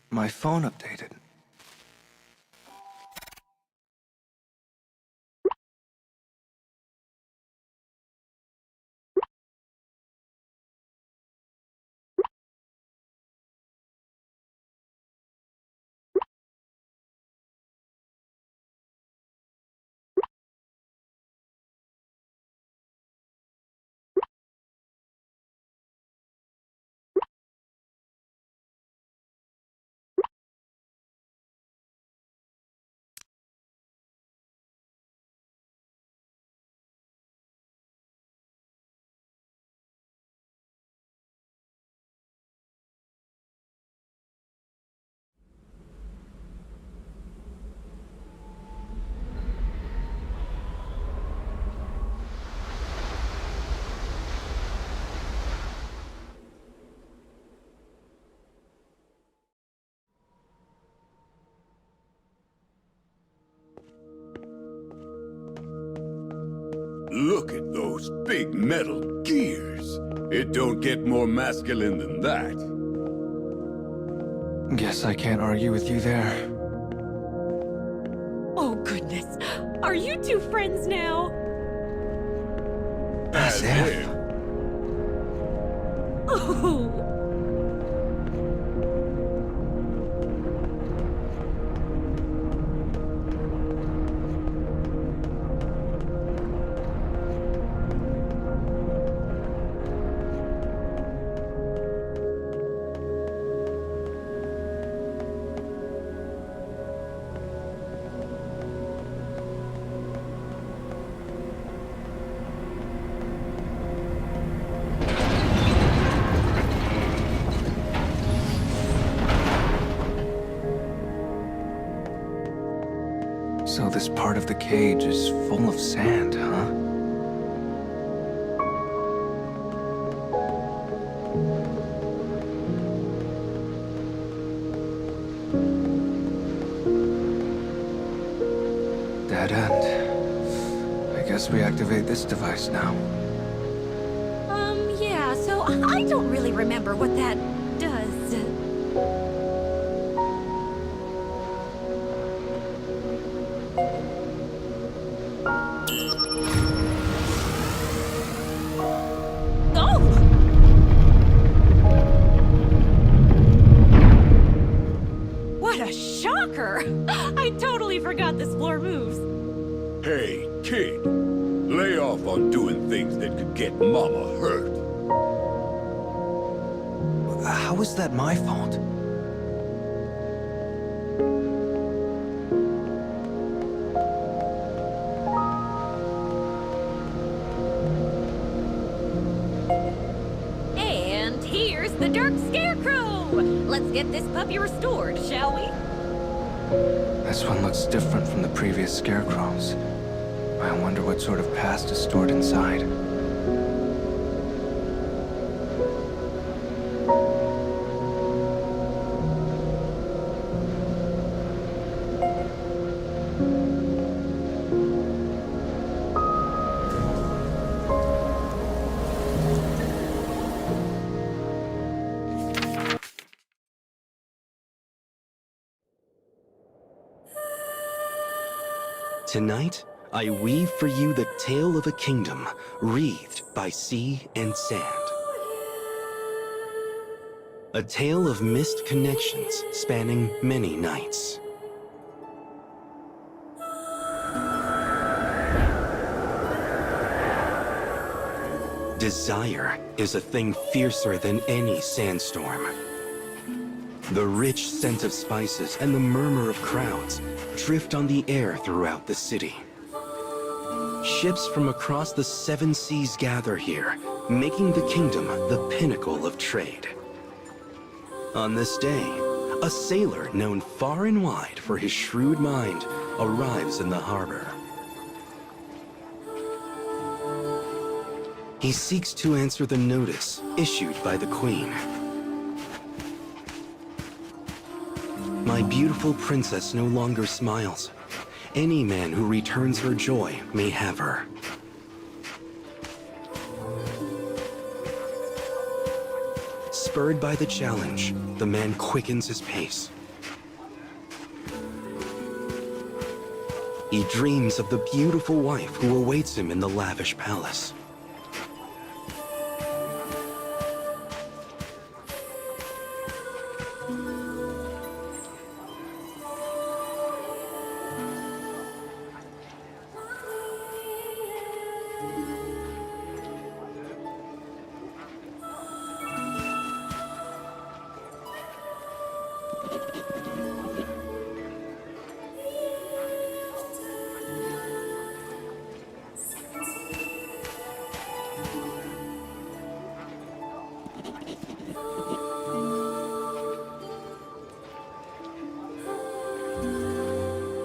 My phone updated. Look at those big metal gears. It don't get more masculine than that. Guess I can't argue with you there. Oh, goodness. Are you two friends now? As if. Oh. So this part of the cage is full of sand, huh? Dead end. I guess we activate this device now. Yeah, so I don't really remember what that does. I totally forgot this floor moves. Hey, kid. Lay off on doing things that could get Mama hurt. How is that my fault? And here's the Dark Scarecrow! Let's get this puppy restored, shall we? This one looks different from the previous scarecrows. I wonder what sort of past is stored inside. Tonight, I weave for you the tale of a kingdom wreathed by sea and sand. A tale of missed connections spanning many nights. Desire is a thing fiercer than any sandstorm. The rich scent of spices and the murmur of crowds drift on the air throughout the city. Ships from across the 7 seas gather here, making the kingdom the pinnacle of trade. On this day, a sailor known far and wide for his shrewd mind arrives in the harbor. He seeks to answer the notice issued by the queen. My beautiful princess no longer smiles. Any man who returns her joy may have her. Spurred by the challenge, the man quickens his pace. He dreams of the beautiful wife who awaits him in the lavish palace.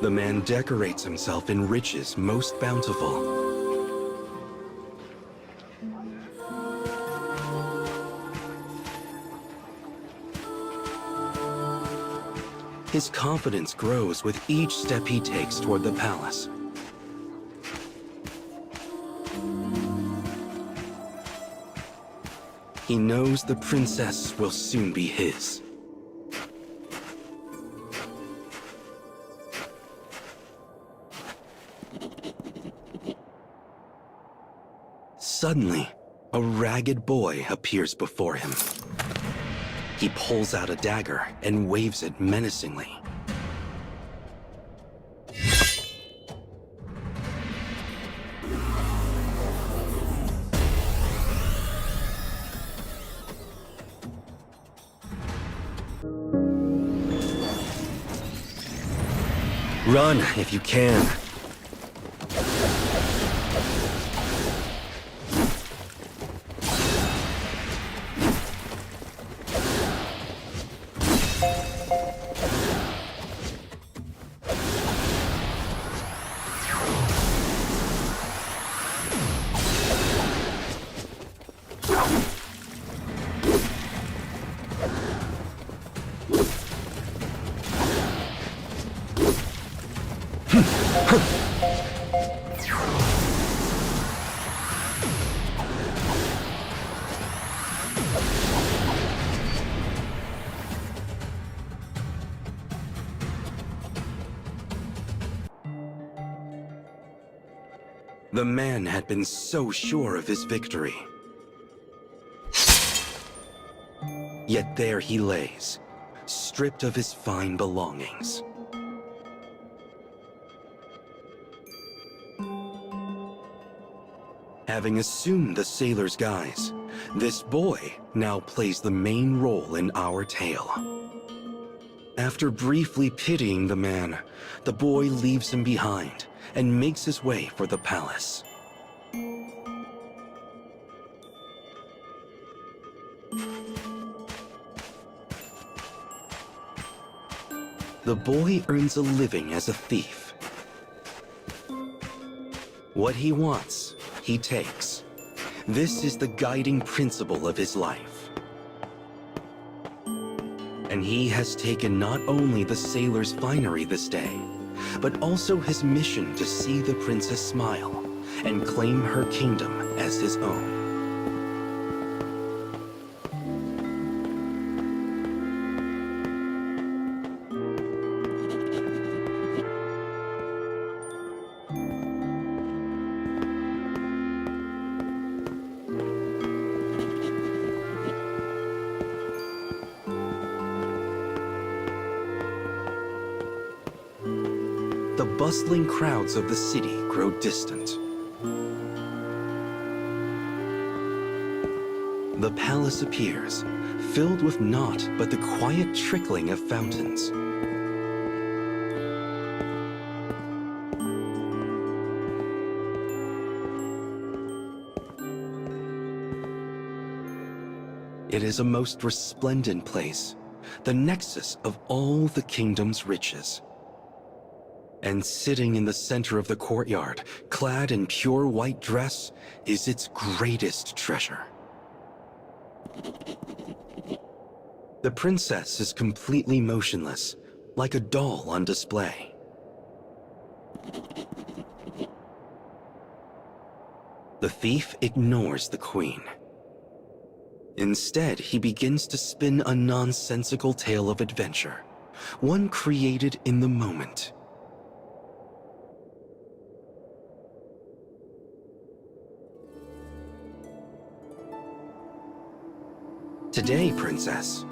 The man decorates himself in riches most bountiful. His confidence grows with each step he takes toward the palace. He knows the princess will soon be his. Suddenly, a ragged boy appears before him. He pulls out a dagger and waves it menacingly. Run if you can. The man had been so sure of his victory. Yet there he lays, stripped of his fine belongings. Having assumed the sailor's guise, this boy now plays the main role in our tale. After briefly pitying the man, the boy leaves him behind and makes his way for the palace. The boy earns a living as a thief. What he wants, he takes. This is the guiding principle of his life. And he has taken not only the sailor's finery this day, but also his mission to see the princess smile and claim her kingdom as his own. The bustling crowds of the city grow distant. The palace appears, filled with naught but the quiet trickling of fountains. It is a most resplendent place, the nexus of all the kingdom's riches. And sitting in the center of the courtyard, clad in pure white dress, is its greatest treasure. The princess is completely motionless, like a doll on display. The thief ignores the queen. Instead, he begins to spin a nonsensical tale of adventure, one created in the moment. Today, Princess,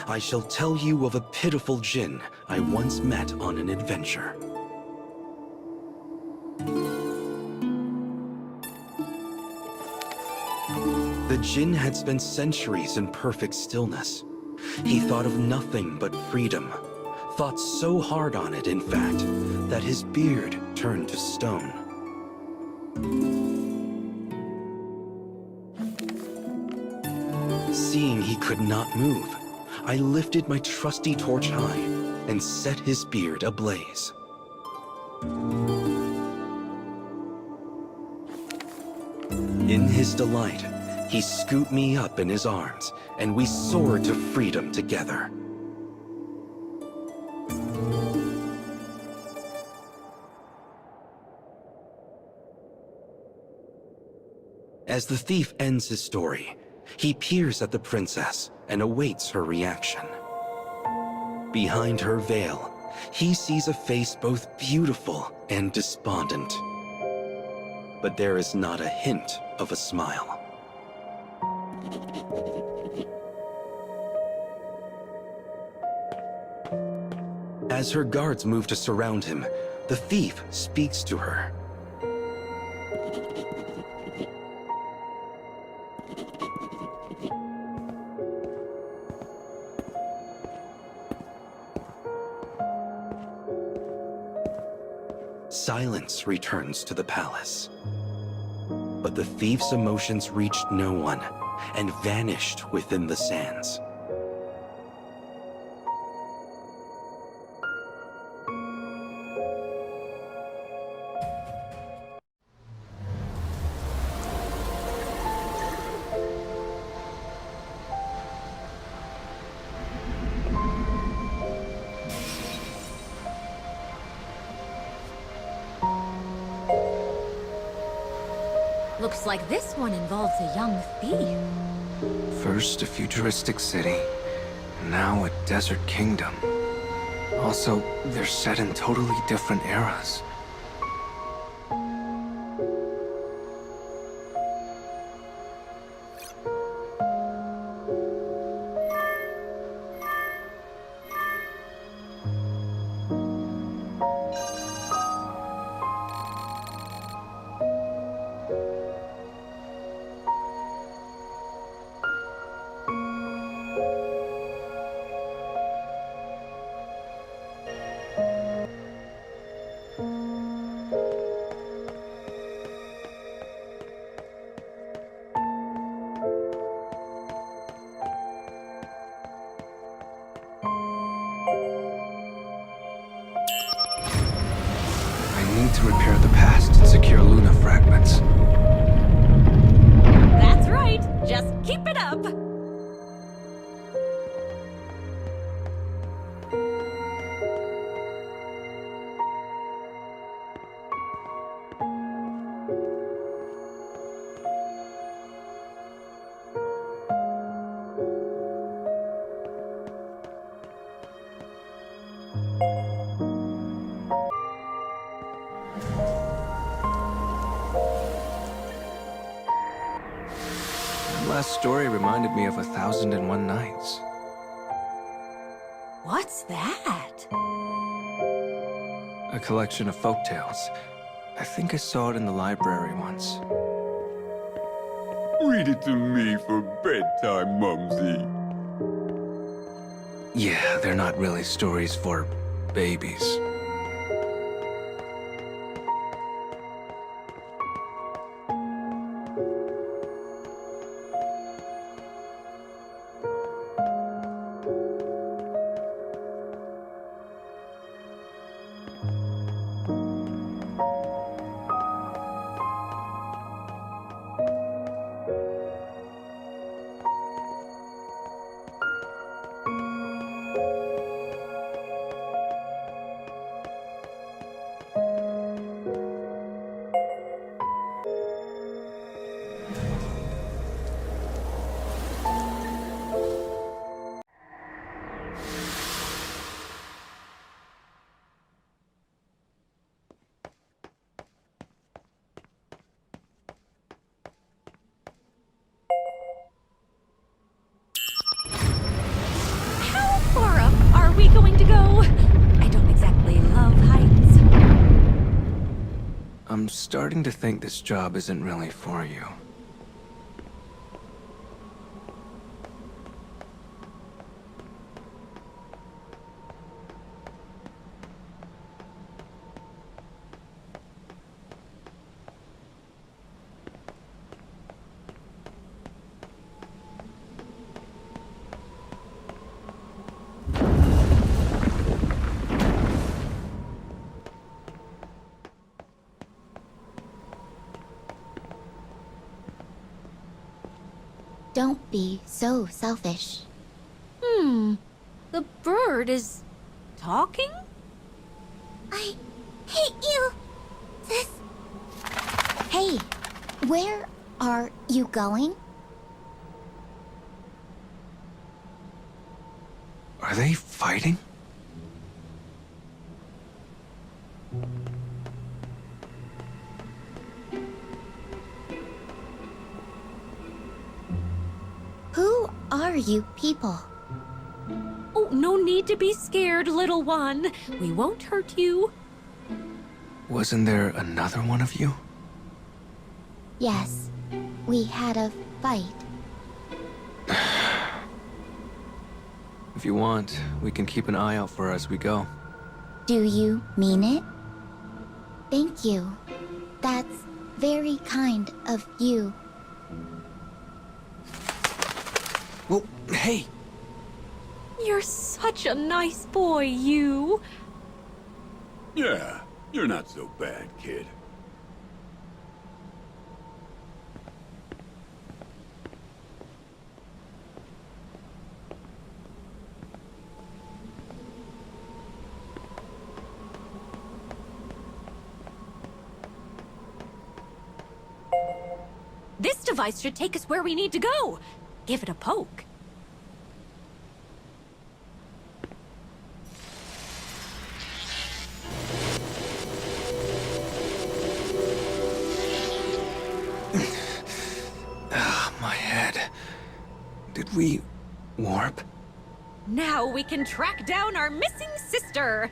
I shall tell you of a pitiful djinn I once met on an adventure. The djinn had spent centuries in perfect stillness. He thought of nothing but freedom, thought so hard on it, in fact, that his beard turned to stone. Seeing he could not move, I lifted my trusty torch high and set his beard ablaze. In his delight, he scooped me up in his arms, and we soared to freedom together. As the thief ends his story, he peers at the princess and awaits her reaction. Behind her veil, he sees a face both beautiful and despondent. But there is not a hint of a smile. As her guards move to surround him, the thief speaks to her. Silence returns to the palace. But the thief's emotions reached no one and vanished within the sands. Looks like this one involves a young thief. First a futuristic city, now a desert kingdom. Also, they're set in totally different eras. To repair the past and secure Luna fragments. That's right. Just keep it up. Last story reminded me of 1001 Nights. What's that? A collection of folktales. I think I saw it in the library once. Read it to me for bedtime, Mumsy. Yeah, they're not really stories for babies. I'm starting to think this job isn't really for you. Don't be so selfish. The bird is talking? I hate you! This... Hey, where are you going? Are they fighting? Who are you people? Oh, no need to be scared, little one. We won't hurt you. Wasn't there another one of you? Yes, we had a fight. If you want, we can keep an eye out for her as we go. Do you mean it? Thank you. That's very kind of you. Well, hey! You're such a nice boy, you. Yeah, you're not so bad, kid. This device should take us where we need to go. Give it a poke. My head. Did we warp? Now we can track down our missing sister.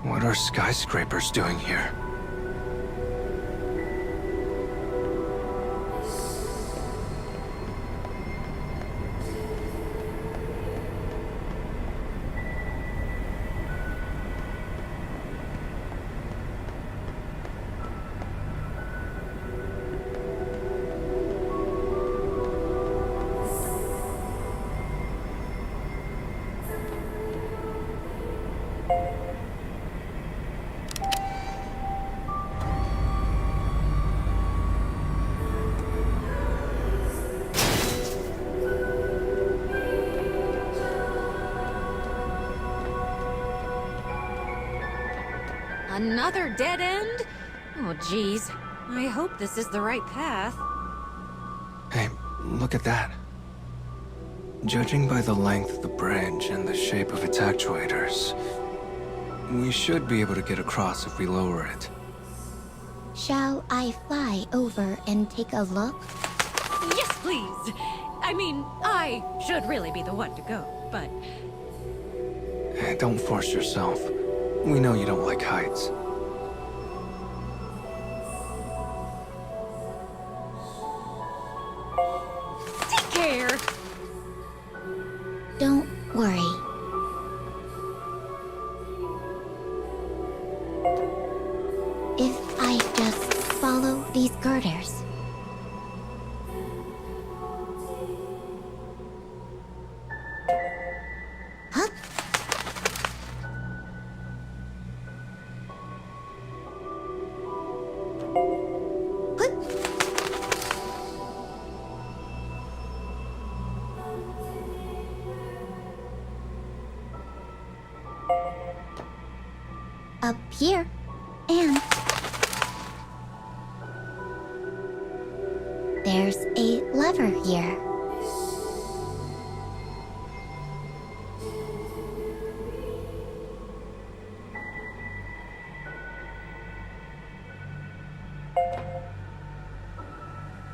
What are skyscrapers doing here? Another dead end? Oh, geez. I hope this is the right path. Hey, look at that. Judging by the length of the bridge and the shape of its actuators, we should be able to get across if we lower it. Shall I fly over and take a look? Yes, please. I mean, I should really be the one to go, but... Hey, don't force yourself. We know you don't like heights. Take care! Don't worry. If I just follow these girders. Hup. Hup. Up here, and there's a lever here.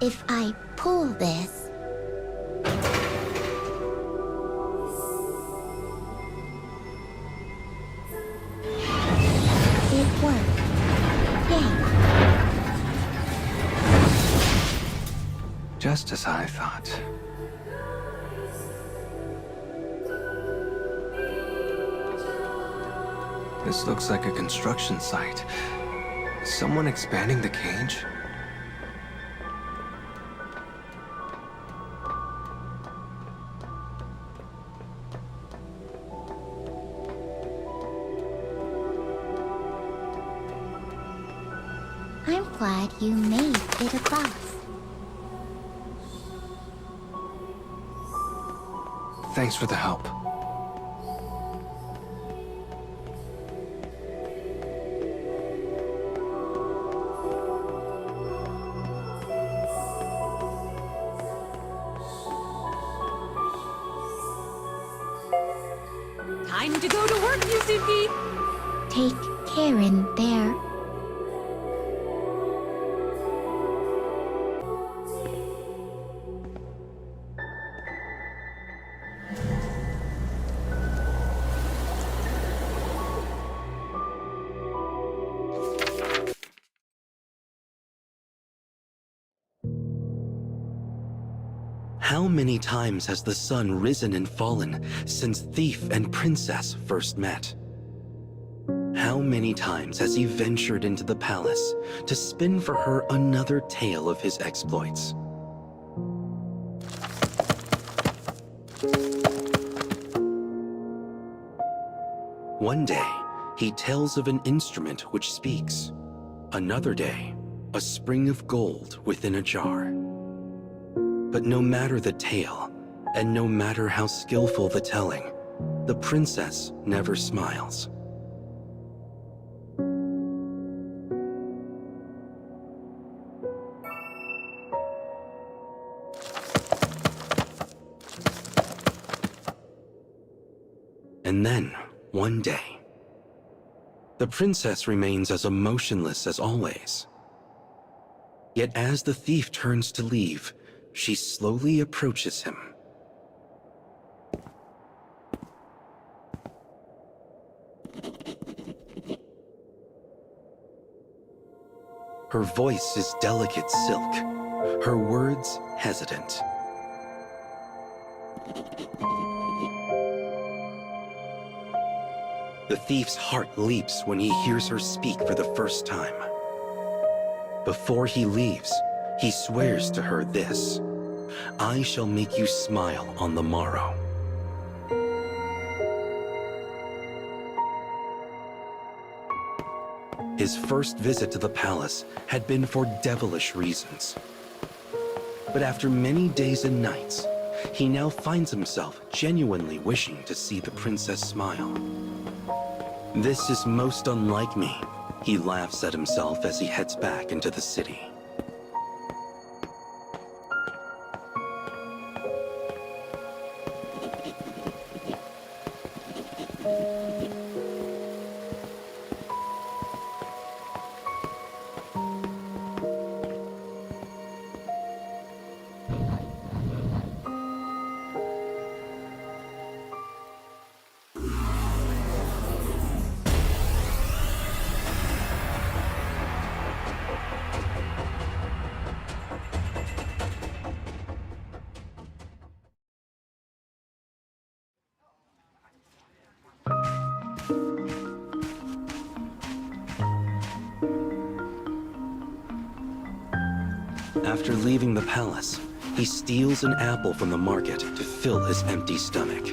If I pull this... It worked. Yay. Just as I thought. This looks like a construction site. Is someone expanding the cage? I'm glad you made it across. Thanks for the help. Time to go to work, Yuzuki! Take care in there. How many times has the sun risen and fallen since Thief and Princess first met? How many times has he ventured into the palace to spin for her another tale of his exploits? One day, he tells of an instrument which speaks. Another day, a spring of gold within a jar. But no matter the tale, and no matter how skillful the telling, the princess never smiles. And then, one day, the princess remains as emotionless as always. Yet as the thief turns to leave, she slowly approaches him. Her voice is delicate silk, her words hesitant. The thief's heart leaps when he hears her speak for the first time. Before he leaves, he swears to her this: "I shall make you smile on the morrow." His first visit to the palace had been for devilish reasons. But after many days and nights, he now finds himself genuinely wishing to see the princess smile. "This is most unlike me," he laughs at himself as he heads back into the city. After leaving the palace, he steals an apple from the market to fill his empty stomach.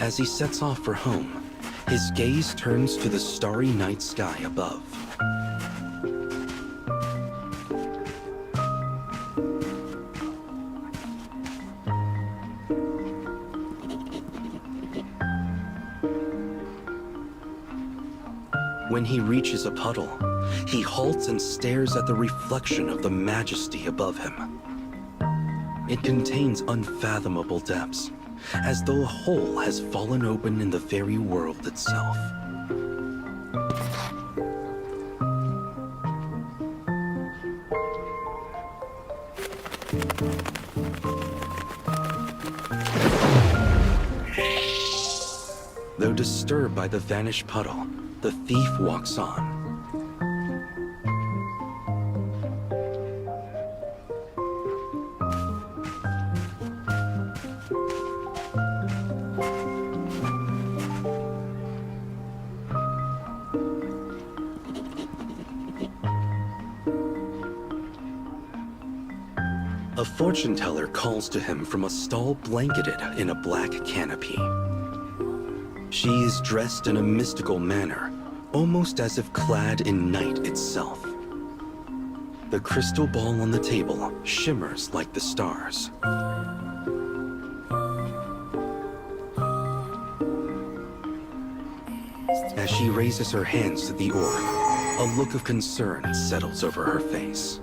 As he sets off for home, his gaze turns to the starry night sky above. When he reaches a puddle, he halts and stares at the reflection of the majesty above him. It contains unfathomable depths, as though a hole has fallen open in the very world itself. Though disturbed by the vanished puddle, the thief walks on. A fortune teller calls to him from a stall blanketed in a black canopy. She is dressed in a mystical manner, almost as if clad in night itself. The crystal ball on the table shimmers like the stars. As she raises her hands to the orb, a look of concern settles over her face.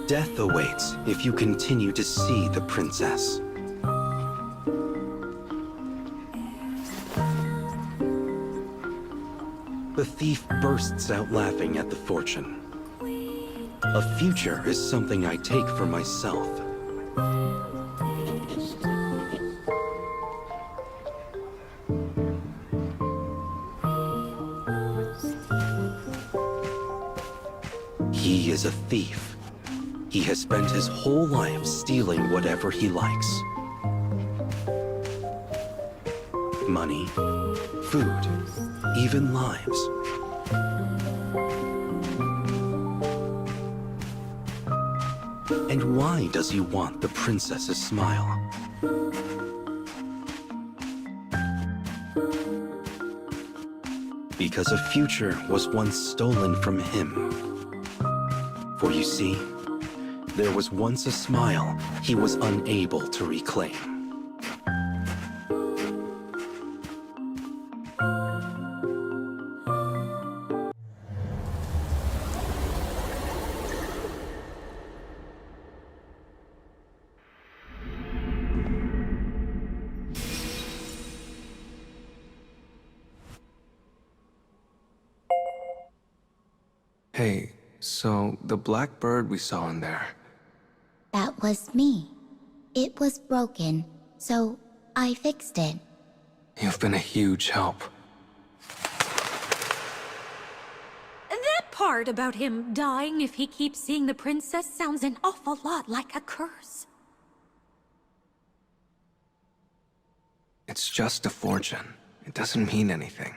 Death awaits if you continue to see the princess. The thief bursts out laughing at the fortune. A future is something I take for myself. He is a thief. He has spent his whole life stealing whatever he likes. Money, food, even lives. And why does he want the princess's smile? Because a future was once stolen from him. For you see, there was once a smile he was unable to reclaim. Hey, so the black bird we saw in there. That was me. It was broken, so I fixed it. You've been a huge help. That part about him dying if he keeps seeing the princess sounds an awful lot like a curse. It's just a fortune. It doesn't mean anything.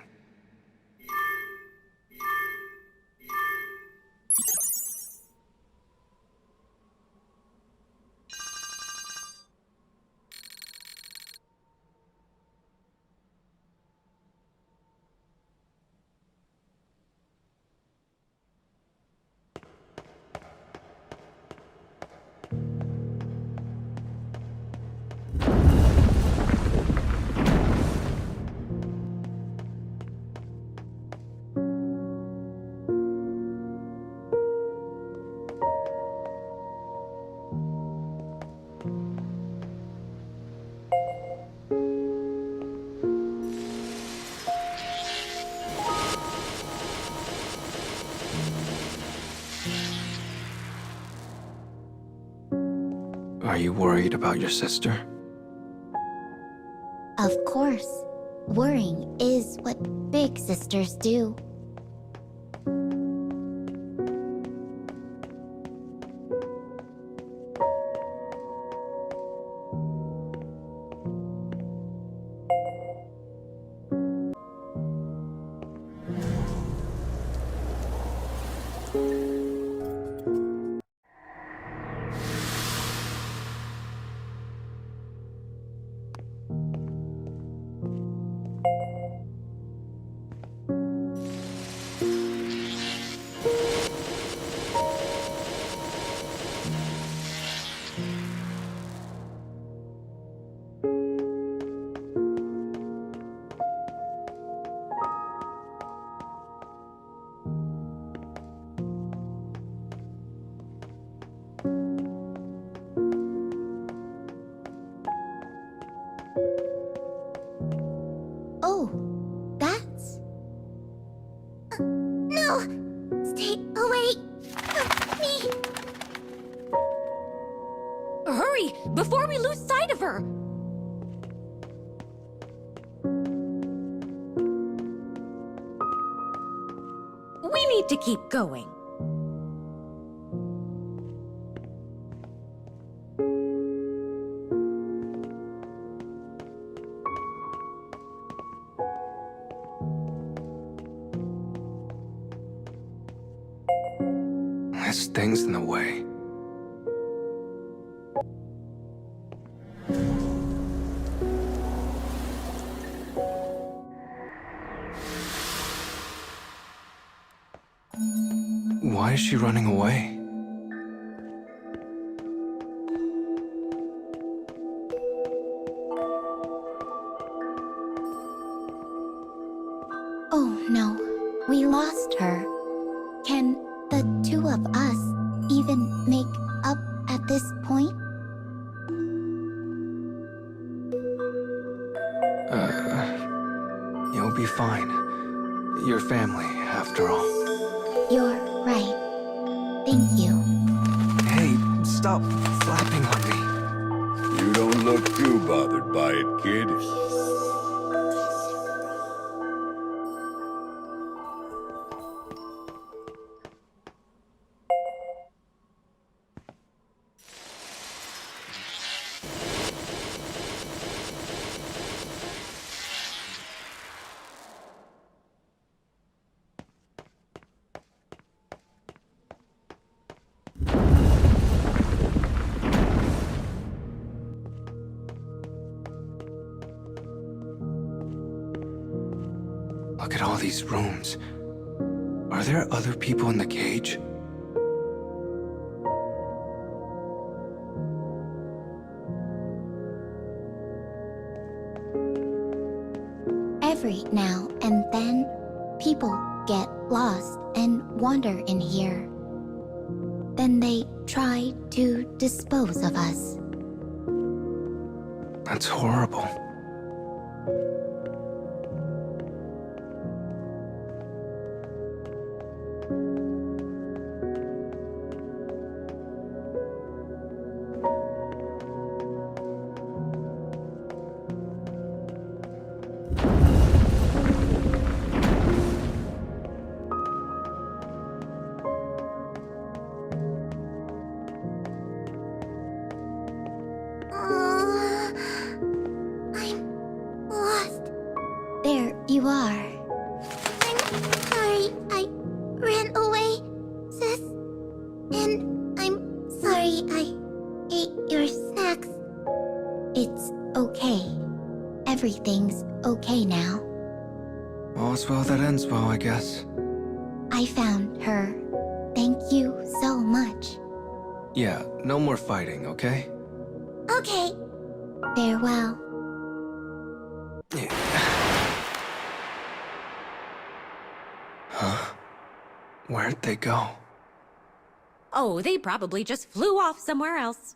Are you worried about your sister? Of course. Worrying is what big sisters do. Oh, that's... No! Stay away from me! Hurry, before we lose sight of her! need to keep going. This thing's in the way. Why is she running away? Oh no, we lost her. Can the two of us even make up at this point? You'll be fine. Your family, after all. You're right. Thank you. Hey, stop flapping on me. You don't look too bothered by it, kid. Look at all these rooms. Are there other people in the cage? Every now and then, people get lost and wander in here. Then they try to dispose of us. That's horrible. I'm lost. There you are. I'm sorry I ran away, sis. And I'm sorry I ate your snacks. It's okay. Everything's okay now. All's well that ends well, I guess. I found her. Thank you so much. Yeah, no more fighting, okay? Okay. Farewell. Huh? Where'd they go? Oh, they probably just flew off somewhere else.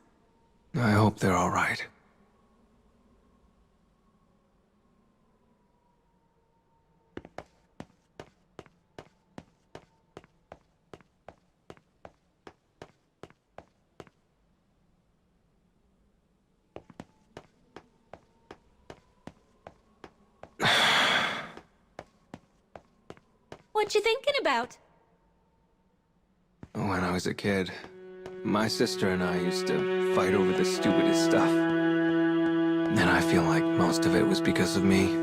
I hope they're all right. What you thinking about? When I was a kid, my sister and I used to fight over the stupidest stuff. And I feel like most of it was because of me.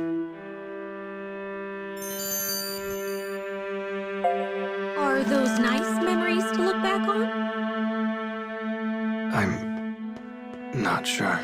Are those nice memories to look back on? I'm not sure.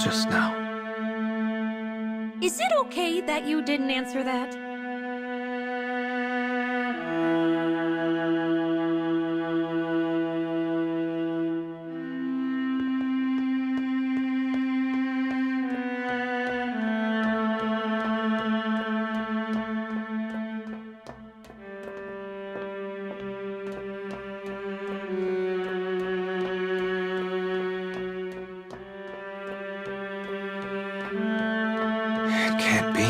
just now. Is it okay that you didn't answer that? It can't be.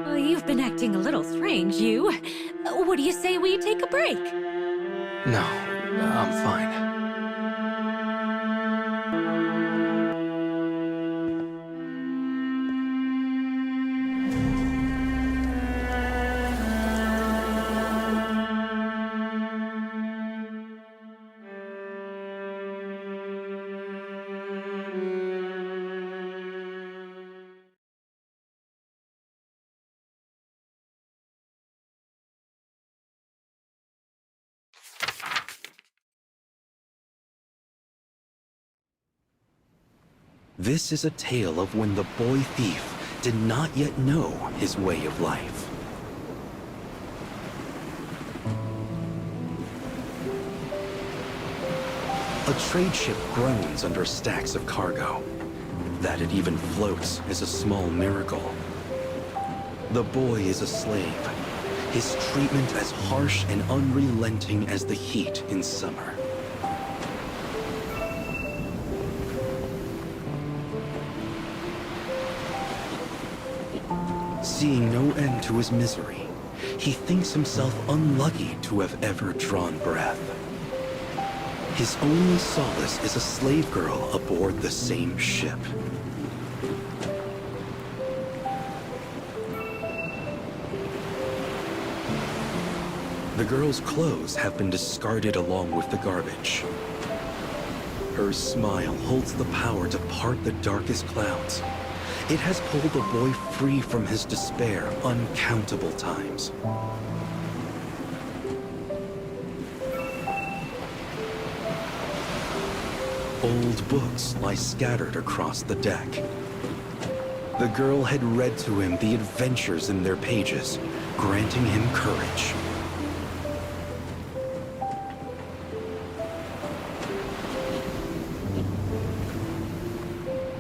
Well, you've been acting a little strange, you. What do you say we take a break? No, I'm fine. This is a tale of when the boy thief did not yet know his way of life. A trade ship groans under stacks of cargo. That it even floats is a small miracle. The boy is a slave, his treatment as harsh and unrelenting as the heat in summer. Seeing no end to his misery, he thinks himself unlucky to have ever drawn breath. His only solace is a slave girl aboard the same ship. The girl's clothes have been discarded along with the garbage. Her smile holds the power to part the darkest clouds. It has pulled the boy free from his despair uncountable times. Old books lie scattered across the deck. The girl had read to him the adventures in their pages, granting him courage.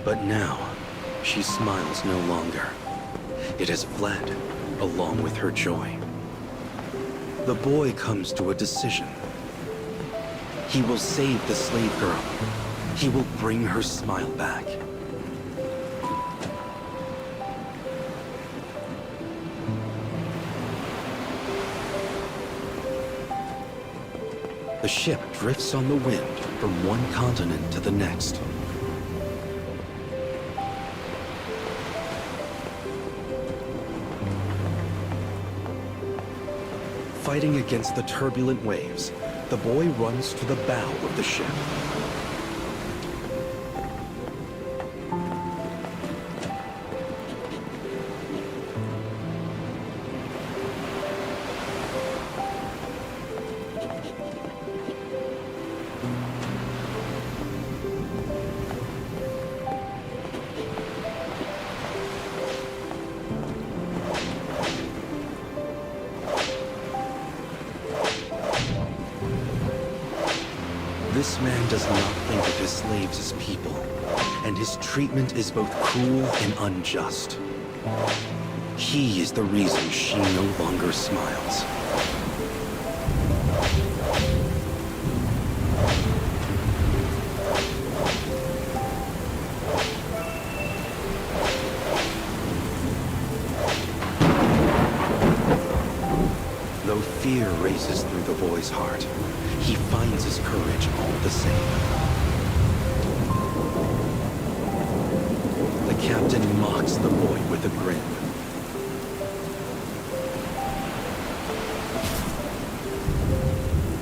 But now, she smiles no longer. It has fled, along with her joy. The boy comes to a decision. He will save the slave girl. He will bring her smile back. The ship drifts on the wind from one continent to the next. Fighting against the turbulent waves, the boy runs to the bow of the ship. This man does not think of his slaves as people, and his treatment is both cruel and unjust. He is the reason she no longer smiles. Though fear races through the boy's heart, he finds his courage all the same. The captain mocks the boy with a grin.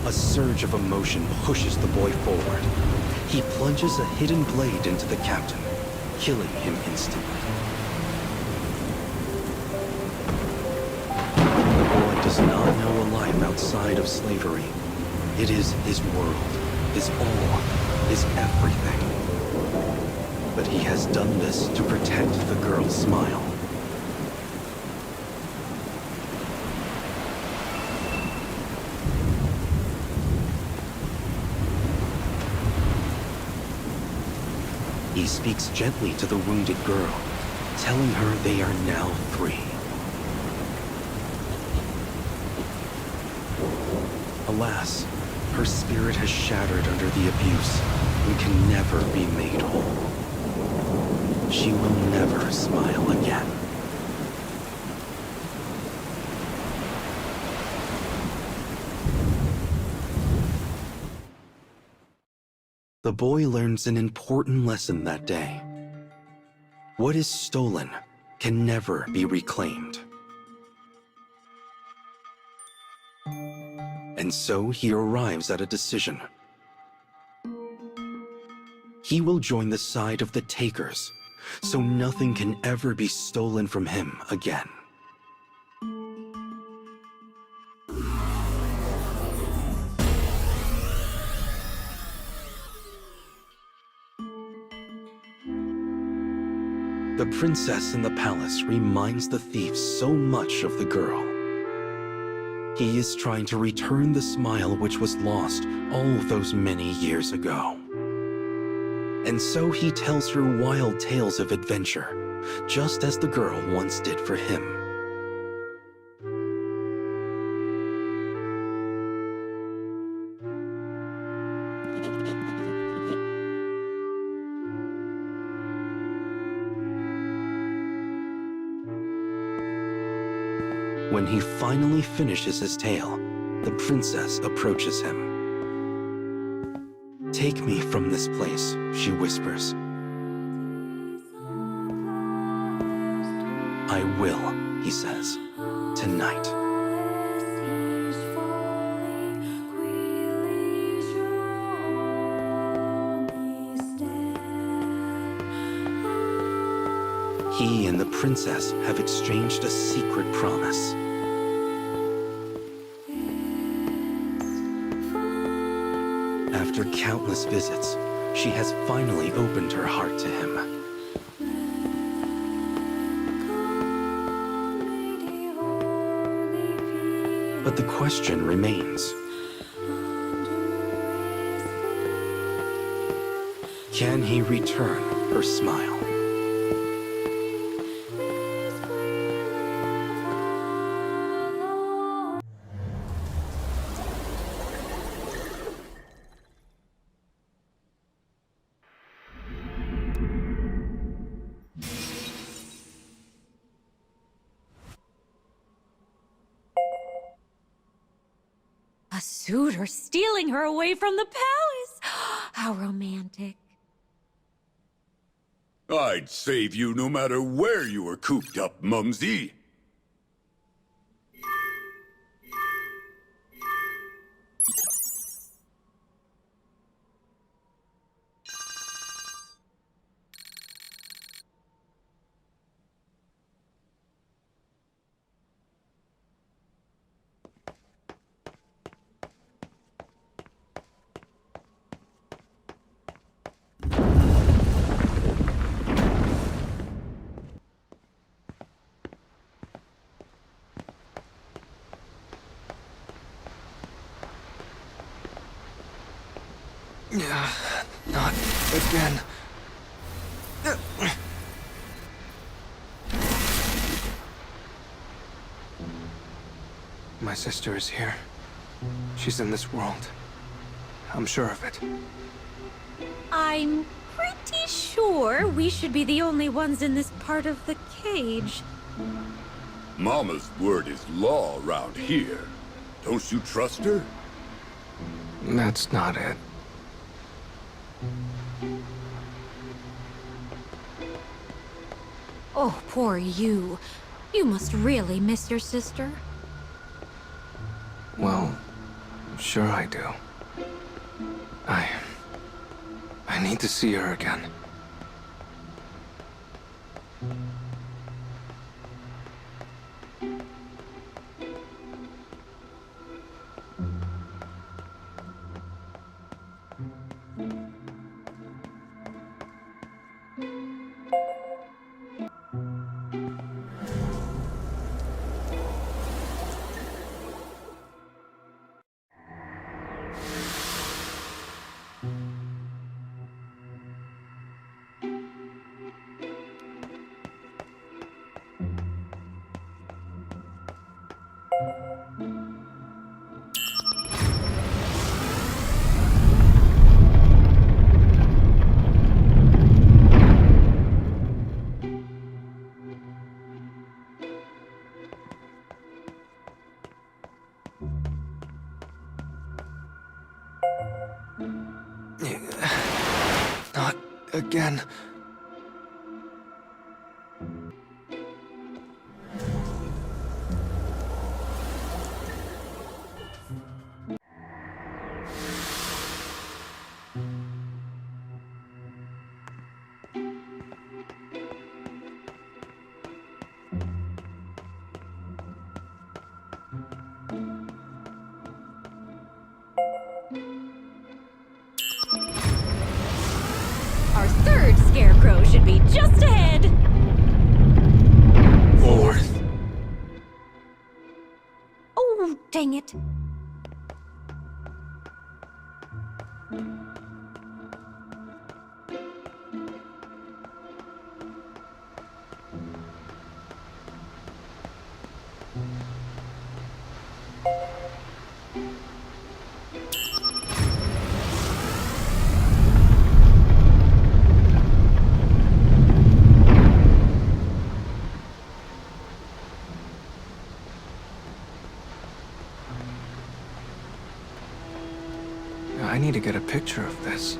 A surge of emotion pushes the boy forward. He plunges a hidden blade into the captain. killing him instantly. The boy does not know a life outside of slavery. It is his world, his all, his everything. But he has done this to protect the girl's smile. He speaks gently to the wounded girl, telling her they are now free. Alas, her spirit has shattered under the abuse and can never be made whole. She will never smile again. The boy learns an important lesson that day. What is stolen can never be reclaimed. And so he arrives at a decision. He will join the side of the takers, so nothing can ever be stolen from him again. The princess in the palace reminds the thief so much of the girl. He is trying to return the smile which was lost all those many years ago. And so he tells her wild tales of adventure, just as the girl once did for him. When he finally finishes his tale, the princess approaches him. "Take me from this place," she whispers. "I will," he says, "tonight." He and the princess have exchanged a secret promise. After countless visits, she has finally opened her heart to him. But the question remains. Can he return her smile? A suitor stealing her away from the palace! How romantic. I'd save you no matter where you were cooped up, Mumsy. Yeah, not again. My sister is here. She's in this world. I'm sure of it. I'm pretty sure we should be the only ones in this part of the cage. Mama's word is law around here. Don't you trust her? That's not it. Oh, poor you. You must really miss your sister. Well, sure I do. I need to see her again. again. Our third scarecrow should be just ahead. Fourth. Oh, dang it. I need to get a picture of this.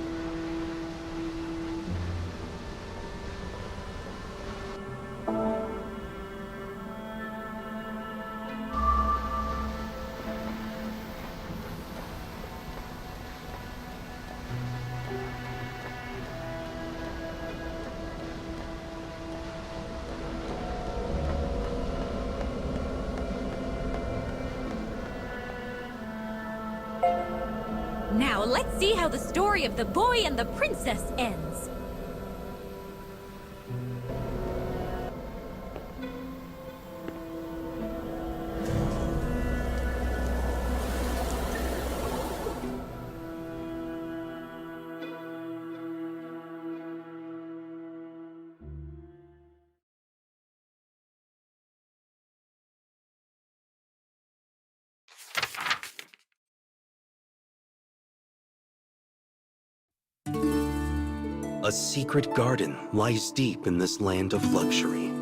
Now let's see how the story of the boy and the princess ends. A secret garden lies deep in this land of luxury.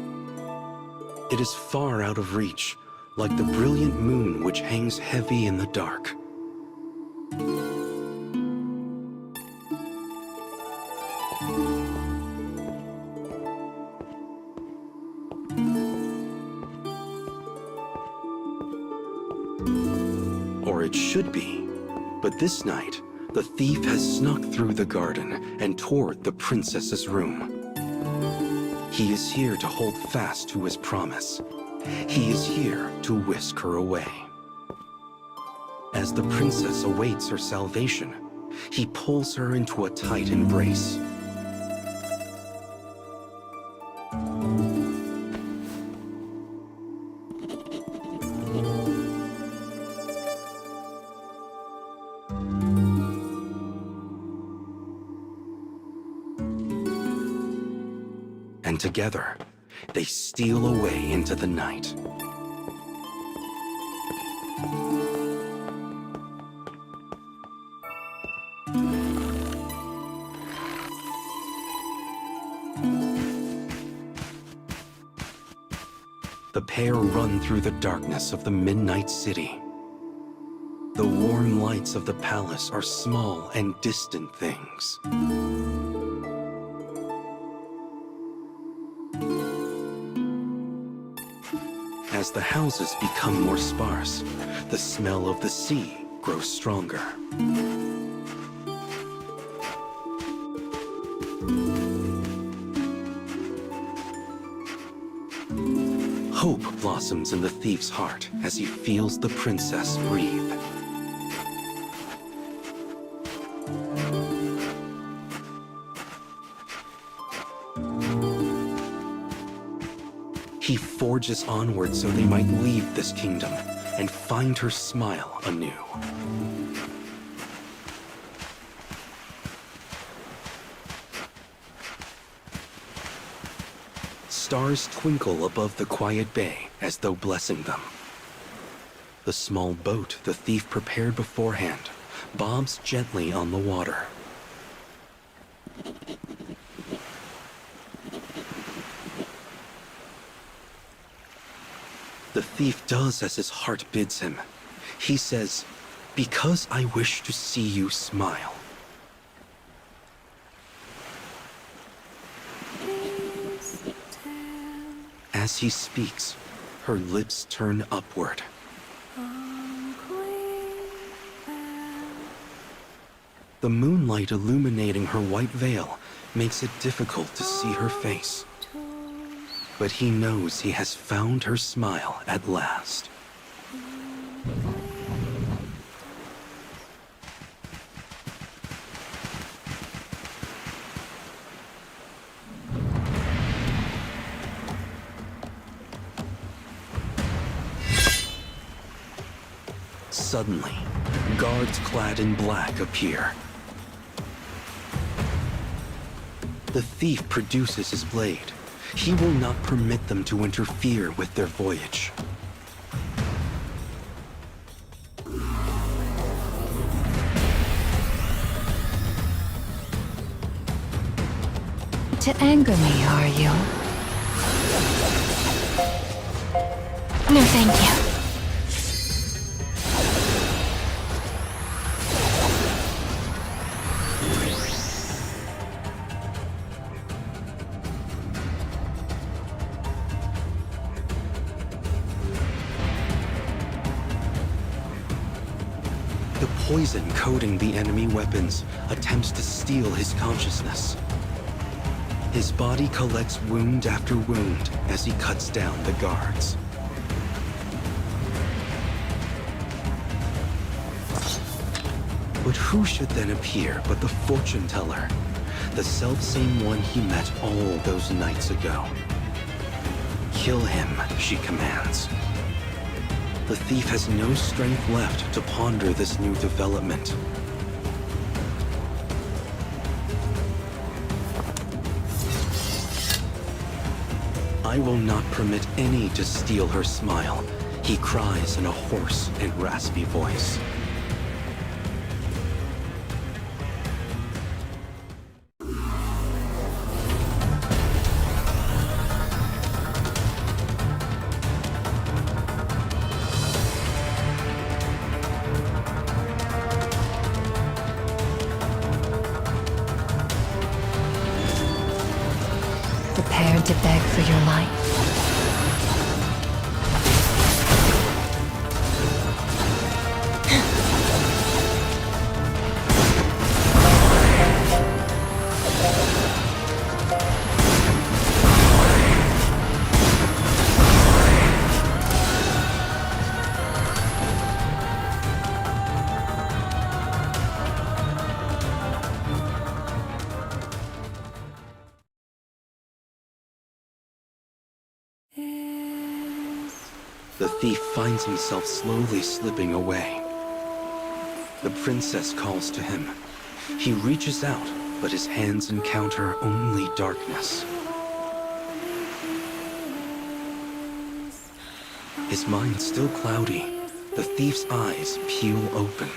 It is far out of reach, like the brilliant moon which hangs heavy in the dark. Or it should be, but this night, the thief has snuck through the garden and toward the princess's room. He is here to hold fast to his promise. He is here to whisk her away. As the princess awaits her salvation, he pulls her into a tight embrace. And together, they steal away into the night. The pair run through the darkness of the midnight city. The warm lights of the palace are small and distant things. As the houses become more sparse, the smell of the sea grows stronger. Hope blossoms in the thief's heart as he feels the princess breathe. He forges onward so they might leave this kingdom and find her smile anew. Stars twinkle above the quiet bay as though blessing them. The small boat the thief prepared beforehand bobs gently on the water. The thief does as his heart bids him. He says, "Because I wish to see you smile." As he speaks, her lips turn upward. The moonlight illuminating her white veil makes it difficult to see her face. But he knows he has found her smile at last. Suddenly, guards clad in black appear. The thief produces his blade. He will not permit them to interfere with their voyage. To anger me, are you? No, thank you. The poison coating the enemy weapons attempts to steal his consciousness. His body collects wound after wound as he cuts down the guards. But who should then appear but the fortune teller, the selfsame one he met all those nights ago? Kill him, she commands. The thief has no strength left to ponder this new development. I will not permit any to steal her smile, he cries in a hoarse and raspy voice. Prepare to beg for your life. The thief finds himself slowly slipping away. The princess calls to him. He reaches out, but his hands encounter only darkness. His mind still cloudy, the thief's eyes peel open.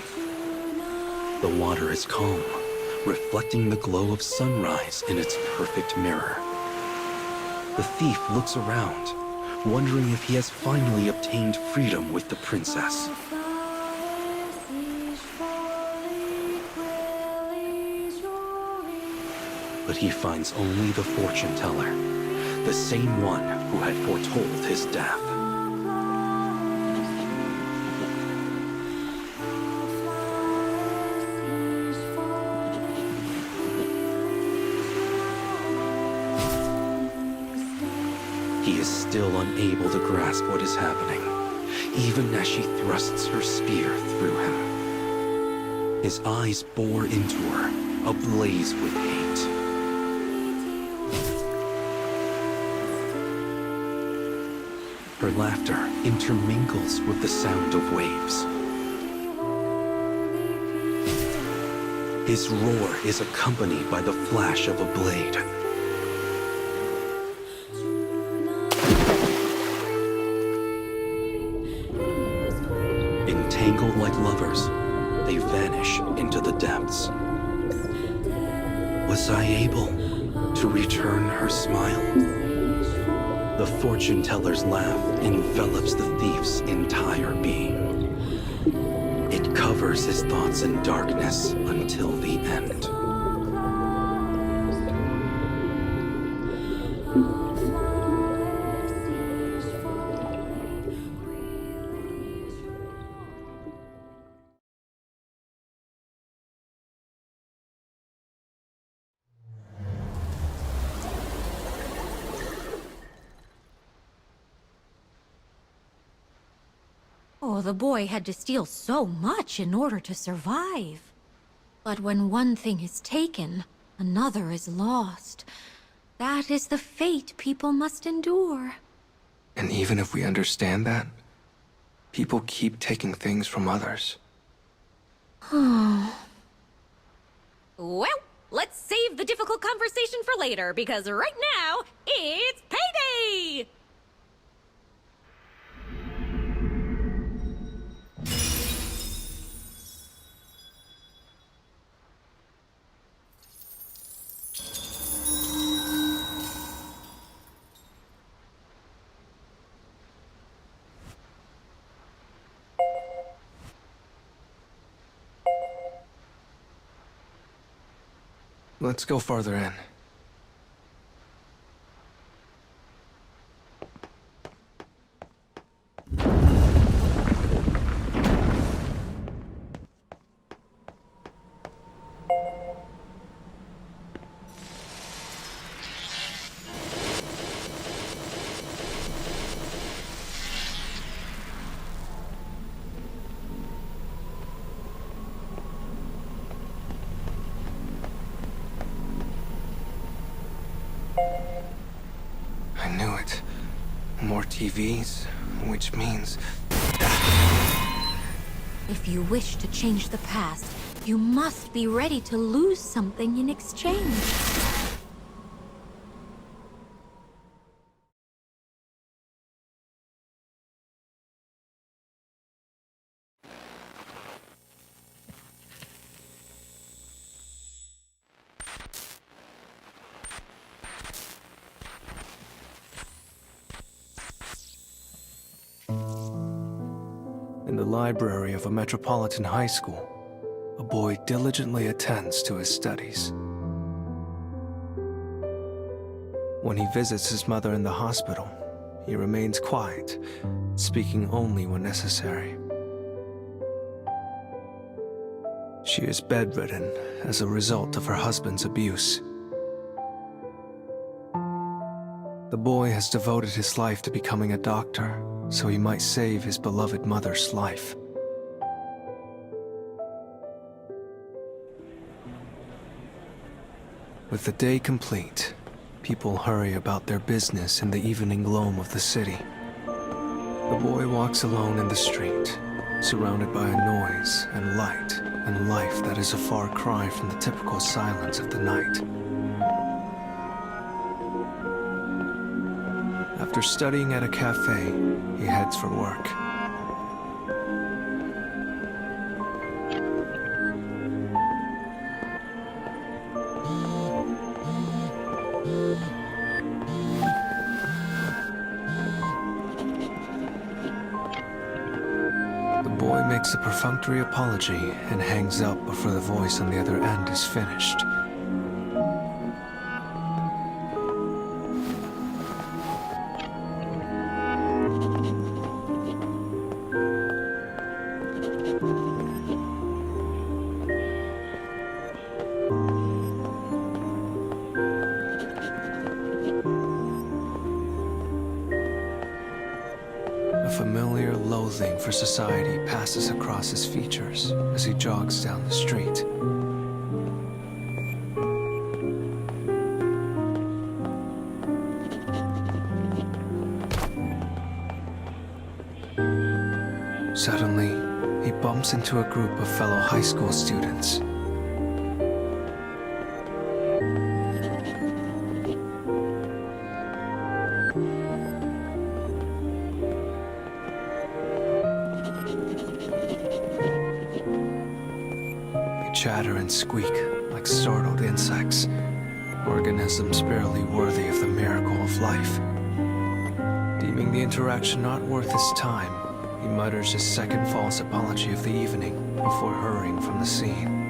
The water is calm, reflecting the glow of sunrise in its perfect mirror. The thief looks around, wondering if he has finally obtained freedom with the princess. But he finds only the fortune teller, the same one who had foretold his death. He is still unable to grasp what is happening, even as she thrusts her spear through him. His eyes bore into her, ablaze with hate. Her laughter intermingles with the sound of waves. His roar is accompanied by the flash of a blade. Entangled like lovers, they vanish into the depths. Was I able to return her smile? The fortune teller's laugh envelops the thief's entire being. It covers his thoughts in darkness until the end. Oh, the boy had to steal so much in order to survive. But when one thing is taken, another is lost. That is the fate people must endure. And even if we understand that, people keep taking things from others. Well, let's save the difficult conversation for later, because right now, it's payday! Let's go farther in. I knew it. More TVs, which means... If you wish to change the past, you must be ready to lose something in exchange. In the library of a metropolitan high school, a boy diligently attends to his studies. When he visits his mother in the hospital, he remains quiet, speaking only when necessary. She is bedridden as a result of her husband's abuse. The boy has devoted his life to becoming a doctor, so he might save his beloved mother's life. With the day complete, people hurry about their business in the evening gloam of the city. The boy walks alone in the street, surrounded by a noise and light and life that is a far cry from the typical silence of the night. After studying at a cafe, he heads for work. The boy makes a perfunctory apology and hangs up before the voice on the other end is finished. A familiar loathing for society passes across his features as he jogs down the street. Suddenly, he bumps into a group of fellow high school students. Chatter and squeak like startled insects, organisms barely worthy of the miracle of life. Deeming the interaction not worth his time, he mutters his second false apology of the evening before hurrying from the scene.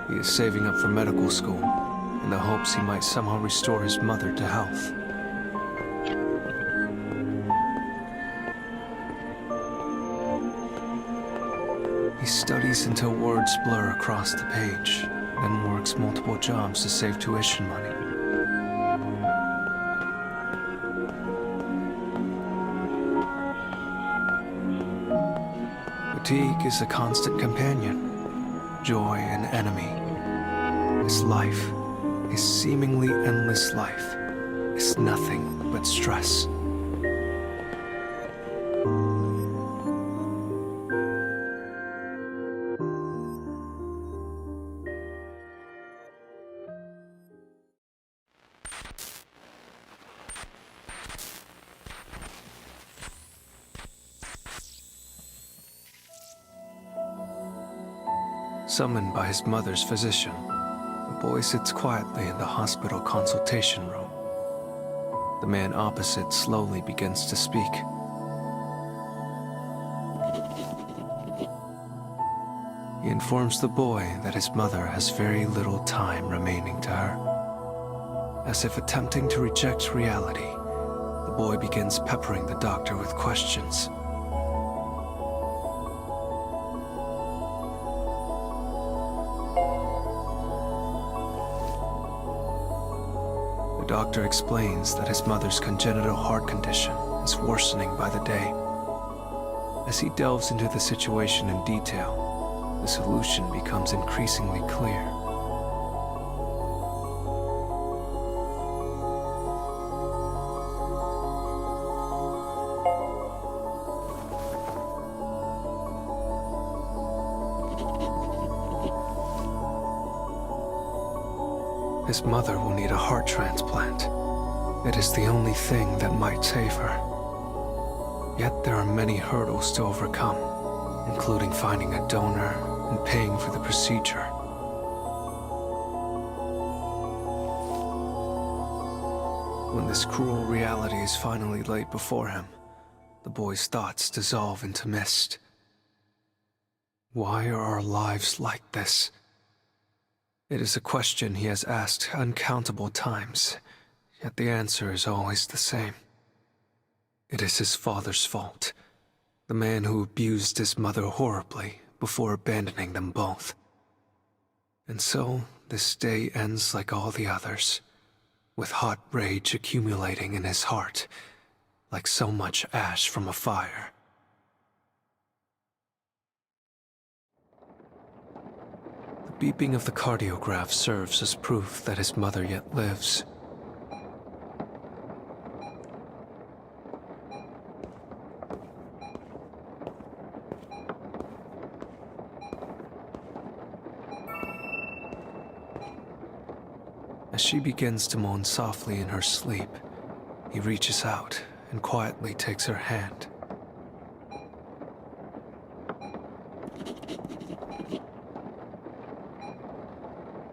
He is saving up for medical school in the hopes he might somehow restore his mother to health. He studies until words blur across the page, then works multiple jobs to save tuition money. Fatigue is a constant companion, joy an enemy. His life, his seemingly endless life, is nothing but stress. Summoned by his mother's physician, the boy sits quietly in the hospital consultation room. The man opposite slowly begins to speak. He informs the boy that his mother has very little time remaining to her. As if attempting to reject reality, the boy begins peppering the doctor with questions. The doctor explains that his mother's congenital heart condition is worsening by the day. As he delves into the situation in detail, the solution becomes increasingly clear. His mother will need a heart transplant. It is the only thing that might save her. Yet there are many hurdles to overcome, including finding a donor and paying for the procedure. When this cruel reality is finally laid before him, the boy's thoughts dissolve into mist. Why are our lives like this? It is a question he has asked uncountable times, yet the answer is always the same. It is his father's fault, the man who abused his mother horribly before abandoning them both. And so, this day ends like all the others, with hot rage accumulating in his heart, like so much ash from a fire. The beeping of the cardiograph serves as proof that his mother yet lives. As she begins to moan softly in her sleep, he reaches out and quietly takes her hand.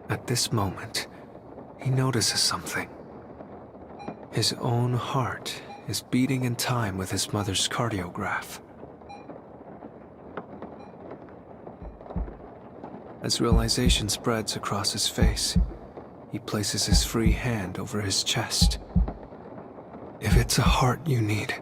At this moment, he notices something. His own heart is beating in time with his mother's cardiograph. As realization spreads across his face, he places his free hand over his chest. If it's a heart you need,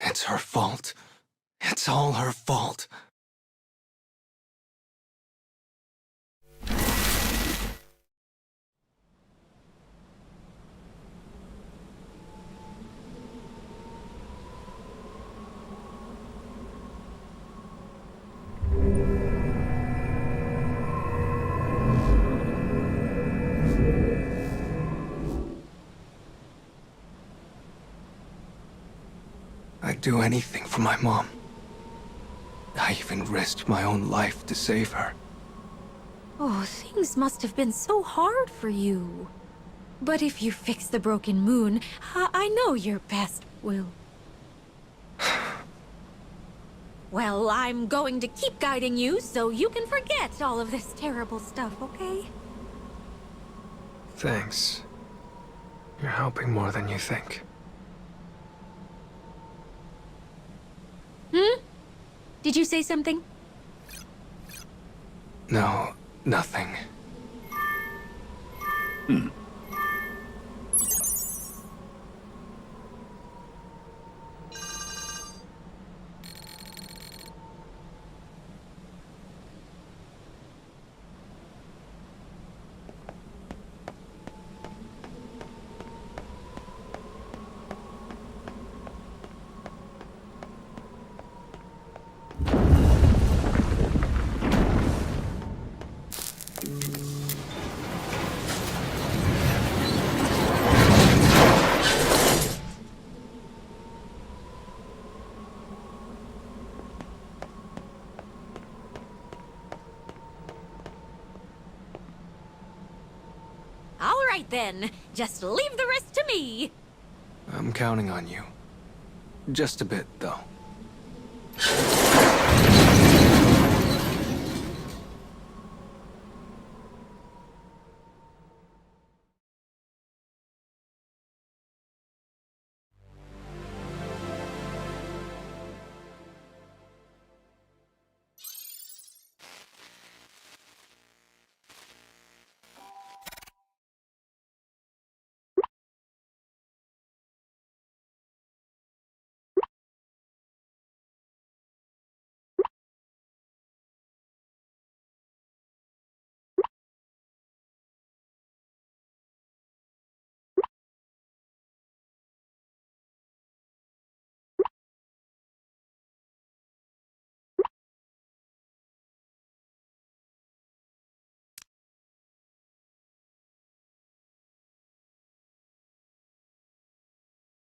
it's her fault. It's all her fault. I'd do anything for my mom. I even risked my own life to save her. Oh, things must have been so hard for you. But if you fix the broken moon, I know your best will. Well, I'm going to keep guiding you so you can forget all of this terrible stuff, okay? Thanks. You're helping more than you think. Did you say something? No, nothing. All right then, just leave the rest to me. I'm counting on you. Just a bit, though.